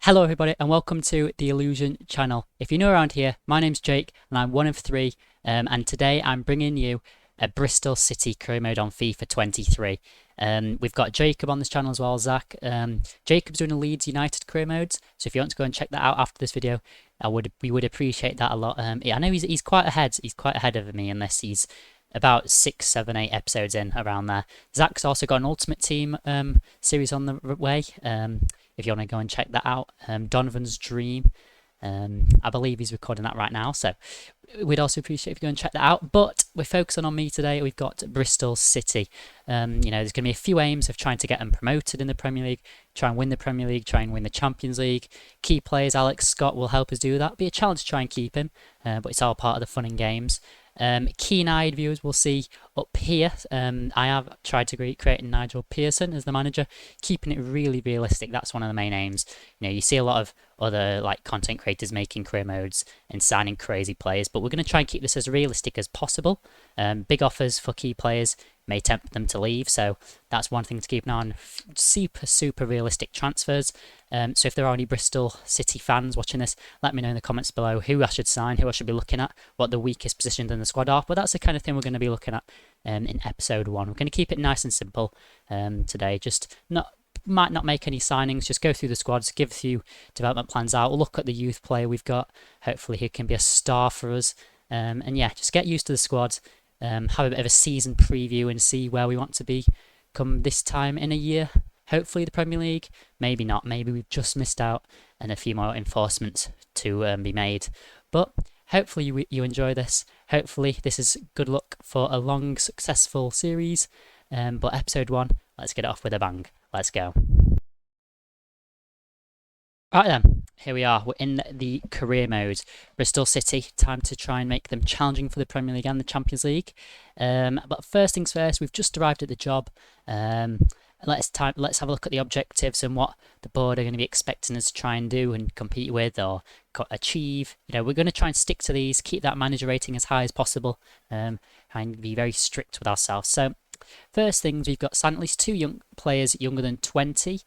Hello everybody and welcome to the Illusion channel. If you're new around here, my name's Jake and I'm one of three, and today I'm bringing you a Bristol City career mode on FIFA 23. We've got Jacob on this channel as well, Zach. Jacob's doing a Leeds United career modes, so if you want to go and check that out after this video, we would appreciate that a lot. Yeah, I know he's quite ahead. He's quite ahead of me in this. He's about 6, 7, 8 episodes in, around there. Zach's also got an Ultimate Team series on the way. If you want to go and check that out, Donovan's Dream. I believe he's recording that right now, so we'd also appreciate if you go and check that out. But we're focusing on me today. We've got Bristol City. There's going to be a few aims of trying to get them promoted in the Premier League, try and win the Premier League, try and win the Champions League. Key players, Alex Scott will help us do that. Be a challenge to try and keep him, but it's all part of the fun and games. Keen-eyed viewers will see up here, I have tried to create Nigel Pearson as the manager, keeping it really realistic. That's one of the main aims. You see a lot of other content creators making career modes and signing crazy players, but we're going to try and keep this as realistic as possible. Big offers for key players may tempt them to leave, so that's one thing to keep an eye on. Super realistic transfers. So if there are any Bristol City fans watching this, let me know in the comments below who I should sign, who I should be looking at, what the weakest positions in the squad are. But that's the kind of thing we're going to be looking at in episode 1. We're going to keep it nice and simple today. Might not make any signings, just go through the squads, give a few development plans out, look at the youth player we've got, hopefully he can be a star for us, and yeah, just get used to the squad, have a bit of a season preview and see where we want to be come this time in a year. Hopefully the Premier League, maybe not, maybe we've just missed out and a few more enforcements to be made, but hopefully you enjoy this. Hopefully this is good luck for a long successful series, but episode 1, let's get it off with a bang. Let's go. Right then, here we are. We're in the career mode. Bristol City, time to try and make them challenging for the Premier League and the Champions League. But first things first, we've just arrived at the job. Let's have a look at the objectives and what the board are going to be expecting us to try and do and compete with or achieve. We're going to try and stick to these, keep that manager rating as high as possible, and be very strict with ourselves. So first things, we've got signed at least 2 young players younger than 20,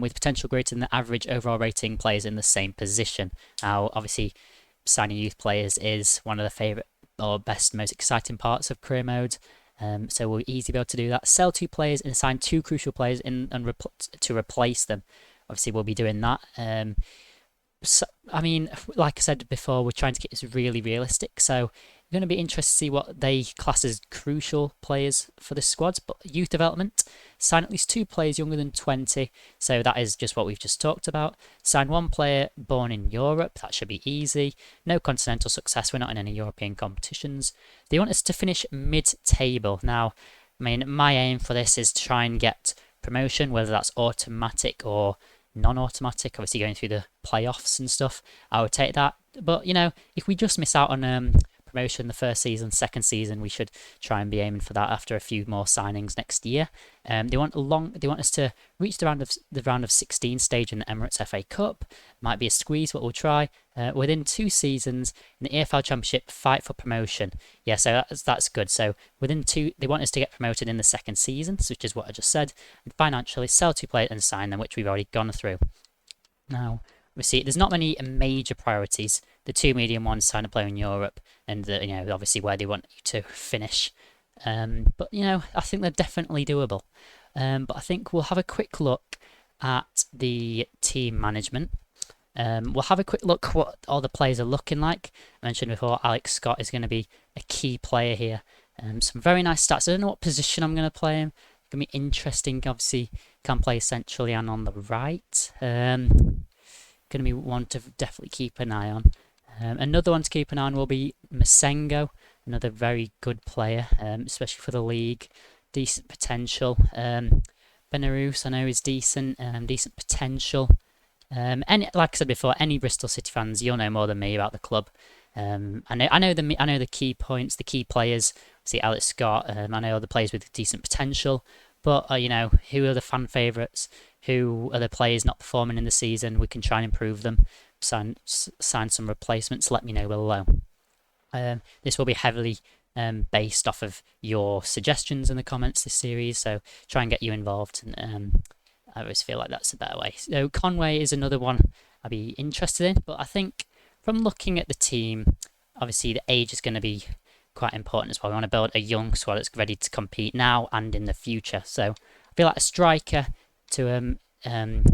with potential greater than the average overall rating players in the same position. Now, obviously, signing youth players is one of the favourite or best, most exciting parts of career mode. So we'll easily be able to do that. Sell 2 players and assign 2 crucial players to replace them. Obviously, we'll be doing that. So, I mean, like I said before, we're trying to get this really realistic. So we're going to be interested to see what they class as crucial players for the squads. But youth development, sign at least 2 players younger than 20. So that is just what we've just talked about. Sign 1 player born in Europe. That should be easy. No continental success. We're not in any European competitions. They want us to finish mid-table. Now, I mean, my aim for this is to try and get promotion, whether that's automatic or non-automatic, obviously going through the playoffs and stuff. I would take that. But, if we just miss out on promotion the first season, second season, we should try and be aiming for that after a few more signings next year. They want us to reach the round of 16 stage in the Emirates FA Cup. Might be a squeeze, but we'll try. Within 2 seasons in the EFL Championship, fight for promotion. Yeah, so that's good. So within 2, they want us to get promoted in the second season, which is what I just said. And financially, sell 2 players and sign them, which we've already gone through. Now, we see there's not many major priorities. The 2 medium ones, sign a player in Europe, and obviously where they want you to finish. But I think they're definitely doable. But I think we'll have a quick look at the team management. We'll have a quick look what all the players are looking like. I mentioned before, Alex Scott is going to be a key player here. Some very nice stats. I don't know what position I'm going to play him. It's going to be interesting. Obviously, can play centrally and on the right. Going to be one to definitely keep an eye on. Another one to keep an eye on will be Masengo, another very good player, especially for the league. Decent potential. Benarus, I know, is decent. Decent potential. Like I said before, any Bristol City fans, you'll know more than me about the club. I know the key points, the key players. See Alex Scott. I know other players with decent potential. But who are the fan favourites? Who are the players not performing in the season? We can try and improve them. Sign some replacements. Let me know below. This will be heavily based off of your suggestions in the comments this series. So try and get you involved. And I always feel like that's a better way. So Conway is another one I'd be interested in. But I think from looking at the team, obviously the age is going to be quite important as well. We want to build a young squad that's ready to compete now and in the future. So I feel like a striker to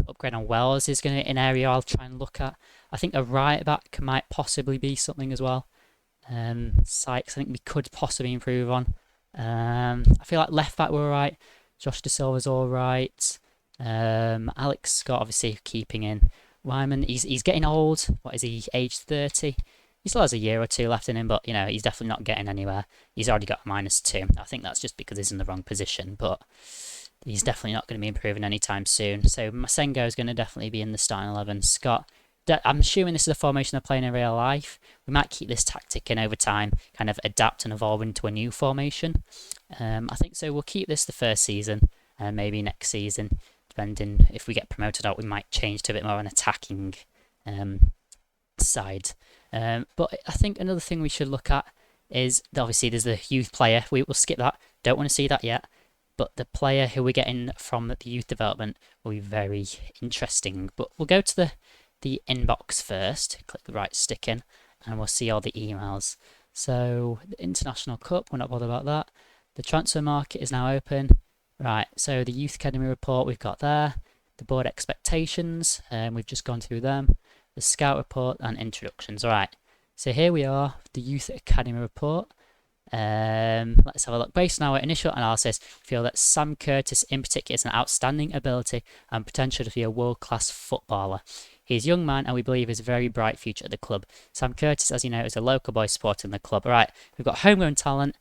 upgrade on Wells is going to an area I'll try and look at. I think a right back might possibly be something as well. Sykes, I think we could possibly improve on. I feel like left back we're alright. Josh De Silva's alright. Alex Scott obviously keeping in. Wyman, he's getting old. What is he? Age 30. He still has a year or two left in him, but you know he's definitely not getting anywhere. He's already got a -2. I think that's just because he's in the wrong position, but he's definitely not going to be improving anytime soon. So Masengo is going to definitely be in the starting 11. Scott, I'm assuming this is the formation they're playing in real life. We might keep this tactic in over time, kind of adapt and evolve into a new formation. I think so. We'll keep this the first season, and maybe next season, depending if we get promoted out, we might change to a bit more of an attacking side. But I think another thing we should look at is obviously there's the youth player. We will skip that. Don't want to see that yet. But the player who we're getting from the youth development will be very interesting. But we'll go to the inbox first. Click the right stick in, and we'll see all the emails. So the International Cup, we're not bothered about that. The transfer market is now open. Right, so the Youth Academy report we've got there. The board expectations, we've just gone through them. The scout report and introductions. All right, so here we are, the Youth Academy report. Let's have a look. Based on our initial analysis, we feel that Sam Curtis in particular has an outstanding ability and potential to be a world-class footballer. He's a young man and we believe has a very bright future at the club. Sam Curtis, as you know, is a local boy supporting the club. All right, we've got homegrown talent.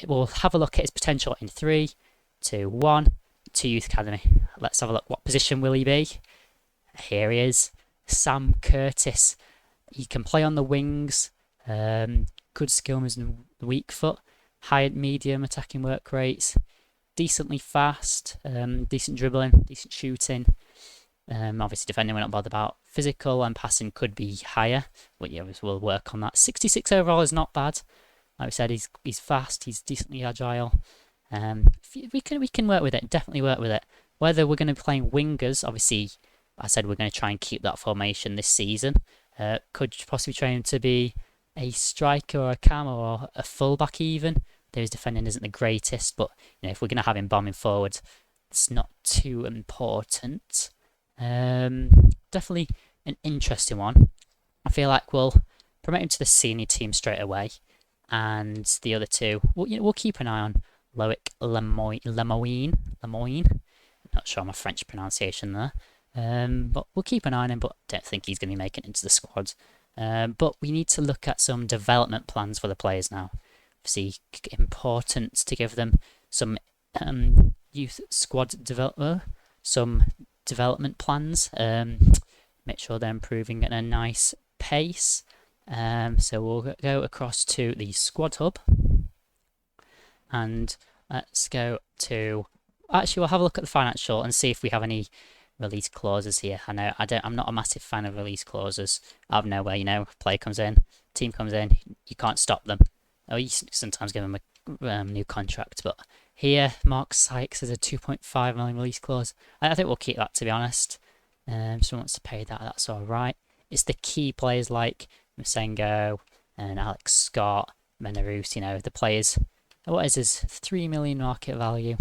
We'll have a look at his potential in 3, 2, 1 to Youth Academy. Let's have a look. What position will he be? Here he is. Sam Curtis. He can play on the wings. Good skills in the weak foot. High medium attacking work rates. Decently fast. Decent dribbling. Decent shooting. Obviously defending we're not bothered about. Physical and passing could be higher. But yeah, we'll work on that. 66 overall is not bad. Like we said, he's fast. He's decently agile. We can work with it. Definitely work with it. Whether we're going to be playing wingers, obviously, I said we're going to try and keep that formation this season. Could possibly train him to be a striker or a cam or a fullback even. Though his defending isn't the greatest, but you know if we're going to have him bombing forward, it's not too important. Definitely an interesting one. I feel like we'll promote him to the senior team straight away, and the other two, we'll keep an eye on. Loic Lemoine. Not sure my French pronunciation there. But we'll keep an eye on him, but don't think he's going to be making it into the squad. But we need to look at some development plans for the players now. Obviously, important to give them some youth squad some development plans. Make sure they're improving at a nice pace. So we'll go across to the squad hub. And let's go to... Actually, we'll have a look at the financial and see if we have any release clauses here. I'm not a massive fan of release clauses. Out of nowhere, you know, player comes in, team comes in, you can't stop them. Oh, you sometimes give them a new contract, but here, Mark Sykes has a 2.5 million release clause. I think we'll keep that, to be honest. If someone wants to pay that, that's all right. It's the key players like Masengo and Alex Scott, Menarus, you know, the players. What is his 3 million market value?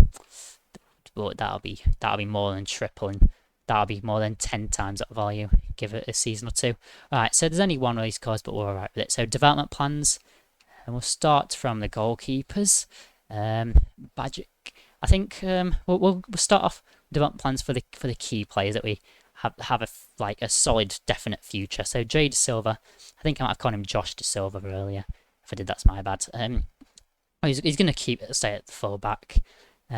But that'll be more than triple, and that'll be more than 10 times that value. Give it a season or two. All right, so there's only one release clause, but we're all right with it. So development plans, and we'll start from the goalkeepers. Bajic, I think we'll start off development plans for the key players that we have a solid, definite future. So Jay De Silva, I think I might have called him Josh De Silva earlier. If I did, that's my bad. He's going to stay at the full back. We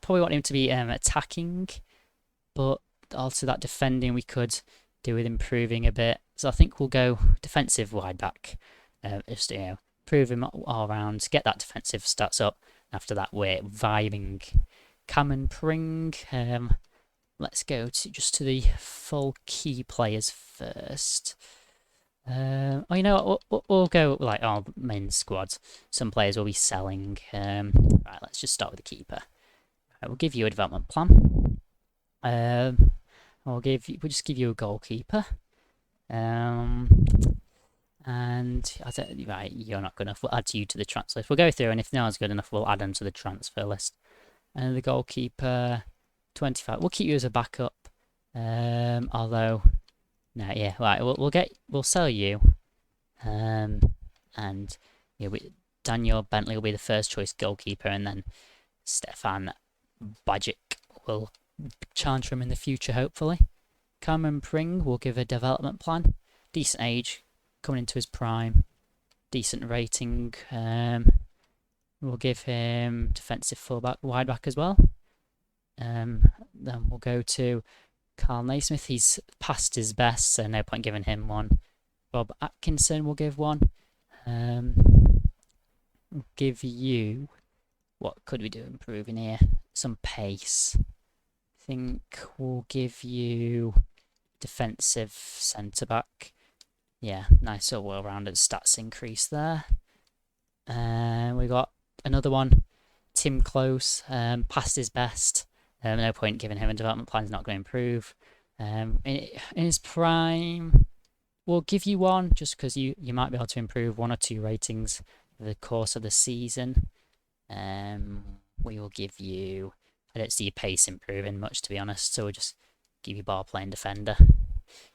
probably want him to be attacking, but also that defending we could do with improving a bit. So I think we'll go defensive wide back. Just improve him all around, get that defensive stats up. After that, we're vibing. Cameron Pring. Let's go to the full key players first. You know what? We'll go like our main squad. Some players will be selling. Right, let's just start with the keeper. Right, we'll give you a development plan. We'll just give you a goalkeeper. And I don't, right, you're not good enough. We'll add you to the transfer list. We'll go through, and if no one's good enough, we'll add them to the transfer list. And the goalkeeper, 25. We'll keep you as a backup. Although, no, yeah, right. We'll sell you. And yeah, Daniel Bentley will be the first choice goalkeeper, and then Stefan Bajic will challenge for him in the future, hopefully. Cameron Pring will give a development plan. Decent age, coming into his prime. Decent rating. We'll give him defensive fullback, wide back as well. Then we'll go to Carl Naismith. He's past his best, so no point giving him one. Bob Atkinson will give one. We'll give you, what could we do improving here? Some pace. I think we'll give you defensive centre back. Yeah, nice little well-rounded stats increase there. We got another one, Tim Close, past his best. No point giving him a development plan, he's not going to improve. In his prime, we'll give you one just because you might be able to improve 1 or 2 ratings over the course of the season. We will give you, I don't see your pace improving much, to be honest, so we'll just give you ball playing defender.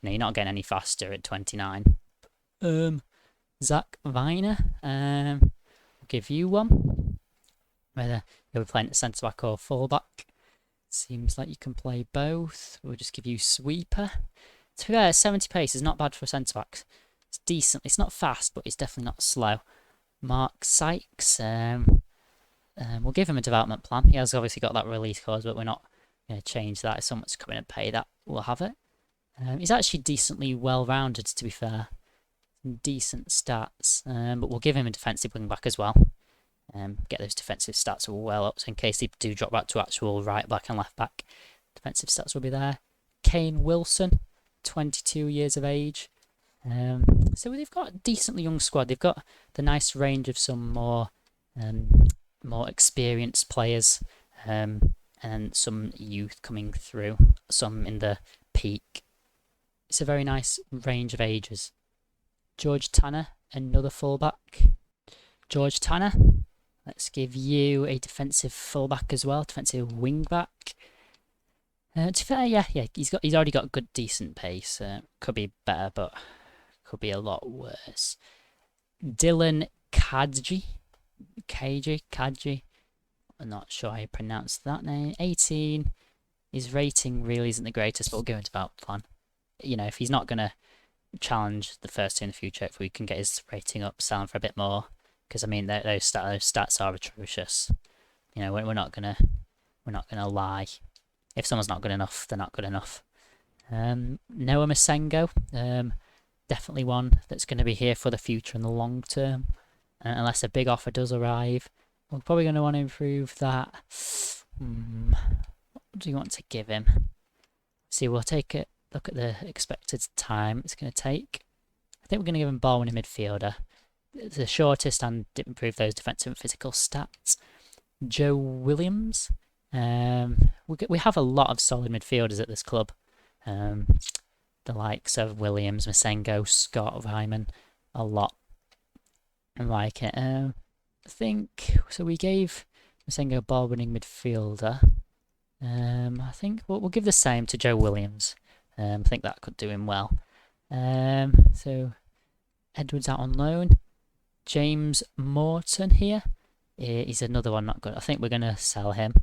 You're not getting any faster at 29. Zach Viner, we'll give you one. Whether you'll be playing at centre back or full back. Seems like you can play both. We'll just give you sweeper. To be fair, 70 pace is not bad for a centre back. It's decent. It's not fast, but it's definitely not slow. Mark Sykes, we'll give him a development plan. He has obviously got that release clause, but we're not going to change that. If someone's coming and pay that, we'll have it. He's actually decently well-rounded, to be fair. Some decent stats, but we'll give him a defensive wing-back as well. Get those defensive stats well up, so in case they do drop back to actual right-back and left-back, defensive stats will be there. Kane Wilson, 22 years of age. So they've got a decently young squad. They've got the nice range of some more experienced players, and some youth coming through, some in the peak. It's a very nice range of ages. George Tanner, another fullback. George Tanner, let's give you a defensive fullback as well, defensive wing-back. To be fair, yeah, he's already got good, decent pace. Could be better, but could be a lot worse. Dylan Kadji. I'm not sure how you pronounce that name. 18. His rating really isn't the greatest, but we'll go into that plan. You know, if he's not going to challenge the first two in the future, if we can get his rating up, sell him for a bit more. Because I mean, those stats are atrocious. You know, we're not gonna lie. If someone's not good enough, they're not good enough. Noah Masengo, definitely one that's going to be here for the future in the long term. Unless a big offer does arrive, we're probably going to want to improve that. What do you want to give him? See, we'll take a look at the expected time it's going to take. I think we're going to give him ball winning midfielder. The shortest and improve those defensive and physical stats. Joe Williams. We have a lot of solid midfielders at this club. The likes of Williams, Masengo, Scott, Ryman, a lot. I like it. I think so. We gave Masengo ball winning midfielder. I think we'll give the same to Joe Williams. I think that could do him well. So Edwards out on loan. James Morton here. He's another one not good. I think we're going to sell him.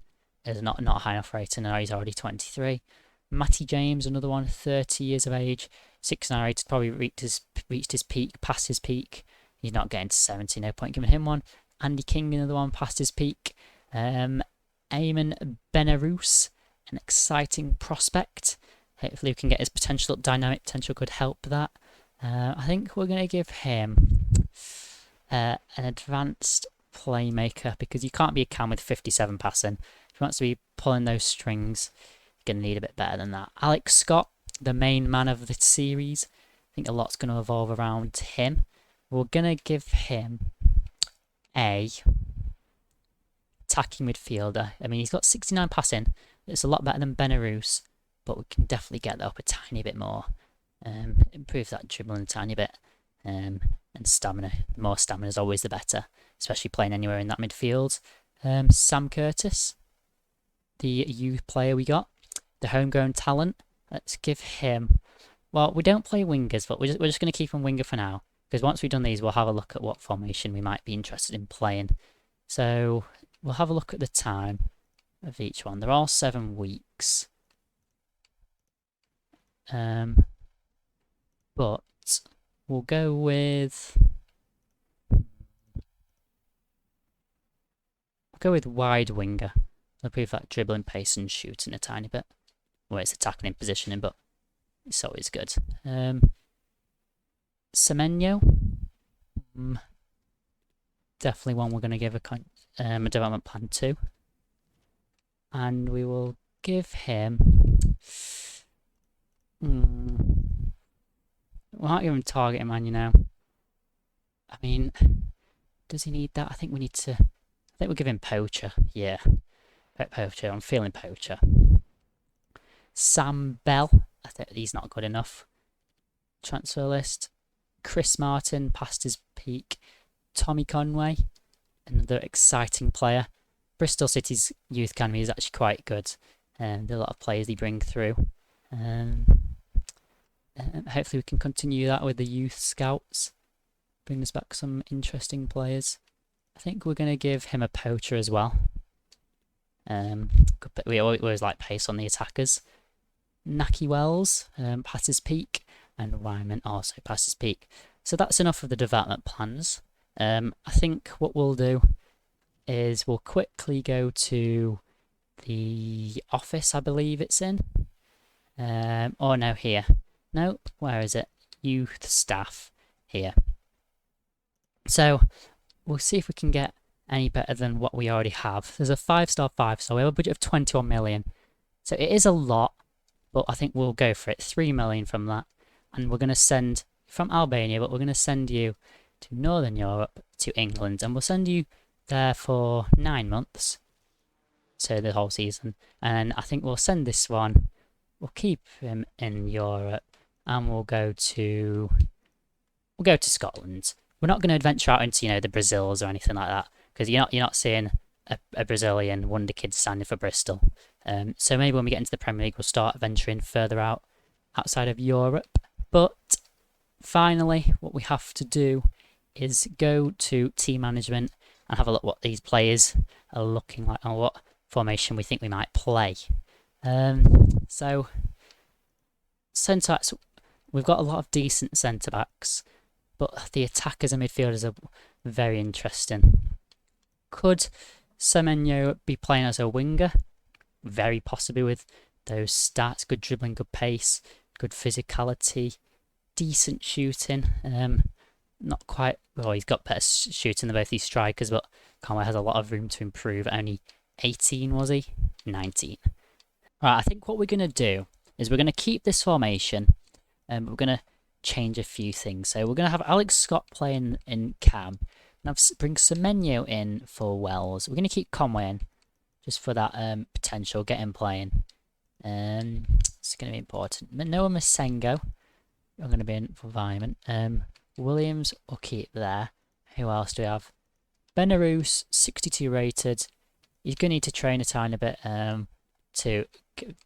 There's not a high enough rating. Now he's already 23. Matty James, another one, 30 years of age. 6-9 rated, probably reached his peak, past his peak. He's not getting to 70, no point giving him one. Andy King, another one, past his peak. Eamon Benarous, an exciting prospect. Hopefully we can get his potential up. Dynamic potential could help that. I think we're going to give him an advanced playmaker, because you can't be a cam with 57 passing. If he wants to be pulling those strings, you're going to need a bit better than that. Alex Scott, the main man of the series. I think a lot's going to evolve around him. We're going to give him a attacking midfielder. I mean, he's got 69 passing. It's a lot better than Benarous, but we can definitely get that up a tiny bit more. Improve that dribbling a tiny bit. And stamina. The more stamina is always the better, especially playing anywhere in that midfield. Sam Curtis, the youth player we got, the homegrown talent. Let's give him. Well, we don't play wingers, but we're just going to keep him winger for now. Because once we've done these, we'll have a look at what formation we might be interested in playing. So we'll have a look at the time of each one. They're all 7 weeks. But we'll go with wide winger. I'll improve that dribbling pace and shooting a tiny bit. Well, it's attacking and positioning, but it's always good. Semenyo. Definitely one we're going to give a development plan to. And we will give him... We might give him targeting man, you know. I mean, does he need that? I think we need to... I think we'll give him poacher. Yeah. Poacher. I'm feeling poacher. Sam Bell. I think he's not good enough. Transfer list. Chris Martin, past his peak. Tommy Conway, another exciting player. Bristol City's youth academy is actually quite good. There are a lot of players they bring through. Hopefully we can continue that with the youth scouts. Bring us back some interesting players. I think we're going to give him a poacher as well. We always like pace on the attackers. Naki Wells, past his peak. And Wyman also past his peak. So that's enough of the development plans. I think what we'll do is we'll quickly go to the office, I believe it's in. Oh no, here. Nope, where is it? Youth staff, here. So we'll see if we can get any better than what we already have. There's a 5-star, 5-star. We have a budget of 21 million. So it is a lot, but I think we'll go for it. 3 million from that. And we're going to send from Albania, but we're going to send you to Northern Europe, to England, and we'll send you there for 9 months, so the whole season. And I think we'll send this one, we'll keep him in Europe, and we'll go to Scotland. We're not going to venture out into, you know, the Brazils or anything like that, because you're not seeing a Brazilian wonder kid standing for Bristol. So maybe when we get into the Premier League, we'll start venturing further outside of Europe. But finally, what we have to do is go to team management and have a look what these players are looking like and what formation we think we might play. So centre backs, we've got a lot of decent centre backs, but the attackers and midfielders are very interesting. Could Semenyo be playing as a winger? Very possibly, with those stats: good dribbling, good pace, good physicality, decent shooting. Not quite. Well, he's got better shooting than both these strikers, but Conway has a lot of room to improve. Only 18, was he? 19. Right, I think what we're going to do is we're going to keep this formation, and we're going to change a few things. So we're going to have Alex Scott playing in cam, and bring Semenyo in for Wells. We're going to keep Conway in, just for that potential, get him playing. It's going to be important. Noah Masengo, I'm going to be in for Vyman. Williams will keep there. Who else do we have? Benarouz, 62 rated. He's going to need to train a tiny bit to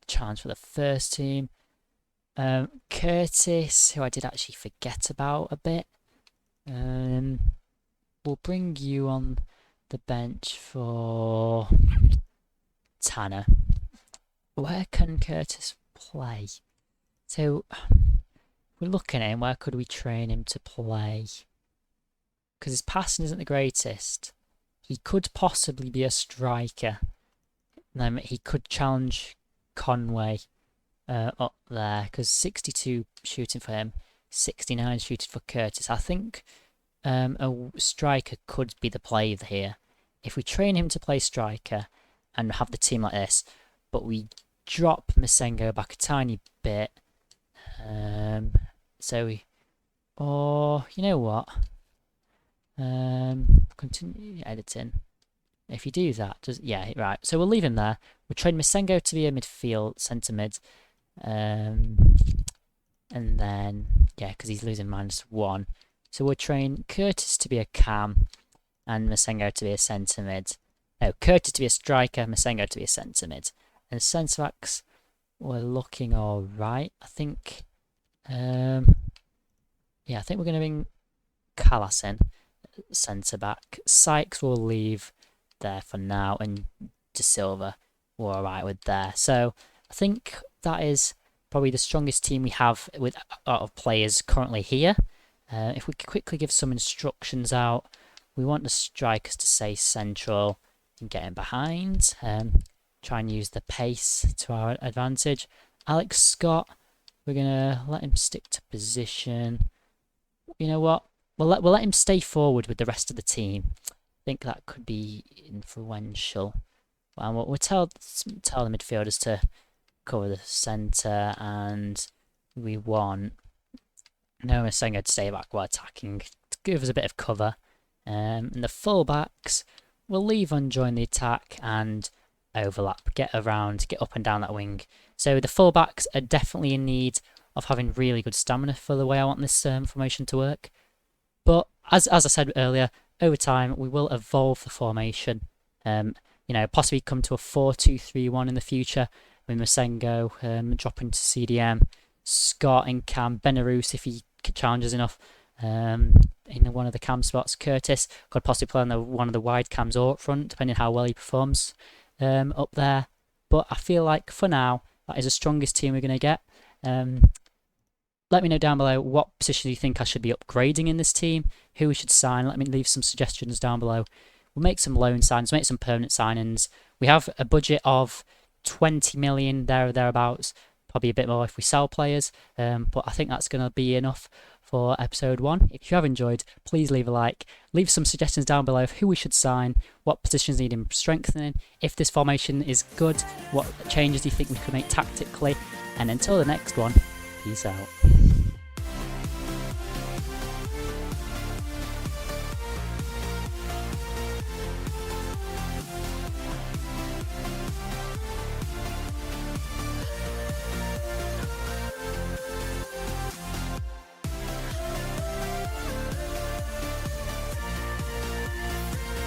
challenge for the first team. Curtis, who I did actually forget about a bit. We'll bring you on the bench for Tanner. Where can Curtis play? So we're looking at him. Where could we train him to play? Because his passing isn't the greatest. He could possibly be a striker. He could challenge Conway up there, because 62 shooting for him, 69 shooting for Curtis. I think a striker could be the play here. If we train him to play striker and have the team like this, but we drop Masengo back a tiny bit, or you know what? Continue editing. If you do that, yeah, right. So we'll leave him there. We'll train Masengo to be a midfield centre mid. And then, yeah, because he's losing -1. So we'll train Curtis to be a cam and Masengo to be a centre mid. No, Curtis to be a striker, Masengo to be a centre mid. And centre backs, we're looking alright. I think, yeah, I think we're going to bring Callas in, centre back. Sykes will leave there for now, and De Silva we're alright with there. So I think that is probably the strongest team we have with out of players currently here. If we could quickly give some instructions out, we want the strikers to stay central and getting behind. Try and use the pace to our advantage. Alex Scott, we're gonna let him stick to position. You know what? We'll let him stay forward with the rest of the team. I think that could be influential. Well, we'll tell the midfielders to cover the centre, and we want Noah Senga to stay back while attacking to give us a bit of cover. And the full-backs will leave and join the attack and overlap, get around, get up and down that wing. So the full-backs are definitely in need of having really good stamina for the way I want this formation to work. But as I said earlier, over time we will evolve the formation. Possibly come to a 4-2-3-1 in the future with Masengo dropping to CDM, Scott and Cam, Belarus if he challenges enough in one of the cam spots. Curtis could possibly play on one of the wide cams or up front, depending how well he performs up there. But I feel like for now, that is the strongest team we're going to get. Let me know down below what position you think I should be upgrading in this team, who we should sign. Let me leave some suggestions down below. We'll make some loan signs, make some permanent signings. We have a budget of 20 million there or thereabouts, probably a bit more if we sell players, but I think that's going to be enough for episode 1. If you have enjoyed, please leave a like, leave some suggestions down below of who we should sign, what positions need strengthening, if this formation is good, what changes do you think we could make tactically, and until the next one, peace out.